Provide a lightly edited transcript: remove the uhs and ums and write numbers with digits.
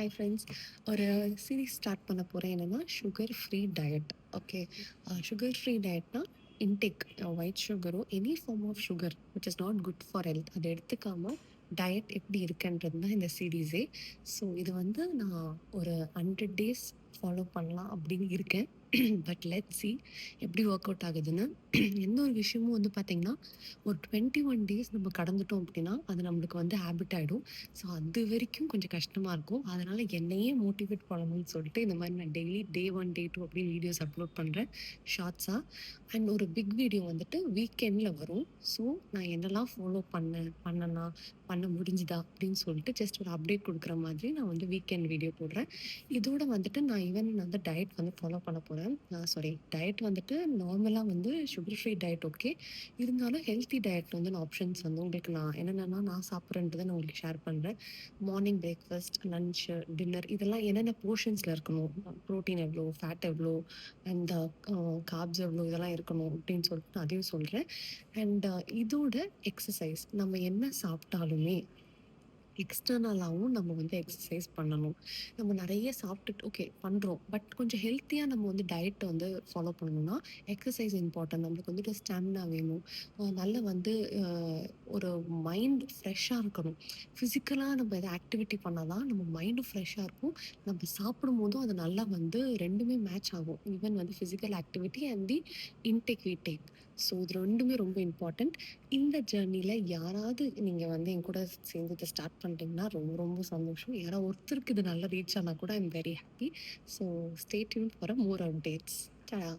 Hi friends. ஒரு series start பண்ண போகிறேன். என்னென்னா sugar free diet. Okay. Sugar free டயட்னா இன்டேக் ஒயிட் சுகரோ any form of sugar which is not good for health அதை எடுத்துக்காமல் டயட் எப்படி இருக்குன்றது தான் இந்த சீரீஸே. ஸோ இது வந்து நான் ஒரு 100 days ஃபாலோ பண்ணலாம் அப்படின்னு இருக்கேன். பட் லெட் சி எப்படி ஒர்க் அவுட் ஆகுதுன்னு. எந்த ஒரு விஷயமும் வந்து பார்த்திங்கன்னா ஒரு 21 days நம்ம கடந்துட்டோம் அப்படின்னா அது நம்மளுக்கு வந்து ஹேபிட் ஆகிடும். ஸோ அது வரைக்கும் கொஞ்சம் கஷ்டமாக இருக்கும். அதனால் என்னையே மோட்டிவேட் பண்ணணும்னு சொல்லிட்டு இந்த மாதிரி நான் டெய்லி டே 1 டே 2 அப்படின்னு வீடியோஸ் அப்லோட் பண்ணுறேன் ஷார்ட்ஸாக. அண்ட் ஒரு பிக் வீடியோ வந்துட்டு வீக்கெண்டில் வரும். ஸோ நான் என்னெல்லாம் ஃபாலோ பண்ணனா பண்ண முடிஞ்சுதா அப்படின்னு சொல்லிட்டு ஜஸ்ட் ஒரு அப்டேட் கொடுக்குற மாதிரி நான் வந்து வீக்கெண்ட் வீடியோ போடுறேன். இதோட வந்துட்டு நான் ஈவன் வந்து டயட் வந்து ஃபாலோ பண்ண போகிறேன். டயட் வந்துட்டு நார்மலாக வந்து சுகர் ஃப்ரீ டயட் ஓகே. இருந்தாலும் ஹெல்த்தி டயட் வந்து நான் ஆப்ஷன்ஸ் வந்து உங்களுக்கு நான் என்னென்னா நான் சாப்பிட்றேன்றதை நான் உங்களுக்கு ஷேர் பண்ணுறேன். மார்னிங் பிரேக்ஃபாஸ்ட், லன்ச்சு, டின்னர் இதெல்லாம் என்னென்ன போர்ஷன்ஸில் இருக்கணும், ப்ரோட்டீன் எவ்வளோ, ஃபேட் எவ்வளோ, அண்ட் கார்ப்ஸ் எவ்வளோ இதெல்லாம் இருக்கணும் அப்படின்னு சொல்லிட்டு நான் அதையும் சொல்கிறேன். அண்ட் இதோட எக்ஸசைஸ் நம்ம என்ன சாப்பிட்டாலுமே எக்ஸ்டர்னலாகவும் நம்ம வந்து எக்ஸசைஸ் பண்ணணும். நம்ம நிறைய சாப்பிட்டுட்டு ஓகே பண்ணுறோம். பட் கொஞ்சம் ஹெல்த்தியாக நம்ம வந்து டயட்டை வந்து ஃபாலோ பண்ணணும்னா எக்ஸசைஸ் இம்பார்ட்டன்ட். நம்மளுக்கு வந்துட்டு ஸ்டாமினா வேணும். நல்ல வந்து ஒரு மைண்ட் ஃப்ரெஷ்ஷாக இருக்கணும். ஃபிசிக்கலாக நம்ம எதை ஆக்டிவிட்டி பண்ணால் தான் நம்ம மைண்டும் ஃப்ரெஷ்ஷாக இருக்கும். நம்ம சாப்பிடும்போதும் அது நல்லா வந்து ரெண்டுமே மேட்ச் ஆகும். ஈவன் வந்து physical activity and the intake we take. So இது ரெண்டுமே ரொம்ப இம்பார்ட்டண்ட். இந்த ஜேர்னியில் யாராவது நீங்கள் வந்து என் கூட சேர்ந்து இதை ஸ்டார்ட் பண்ணிட்டீங்கன்னா ரொம்ப ரொம்ப சந்தோஷம். யாராவது ஒருத்தருக்கு இது நல்லா ரீச் ஆனால் கூட I am very happy. So stay tune for more updates. டடா.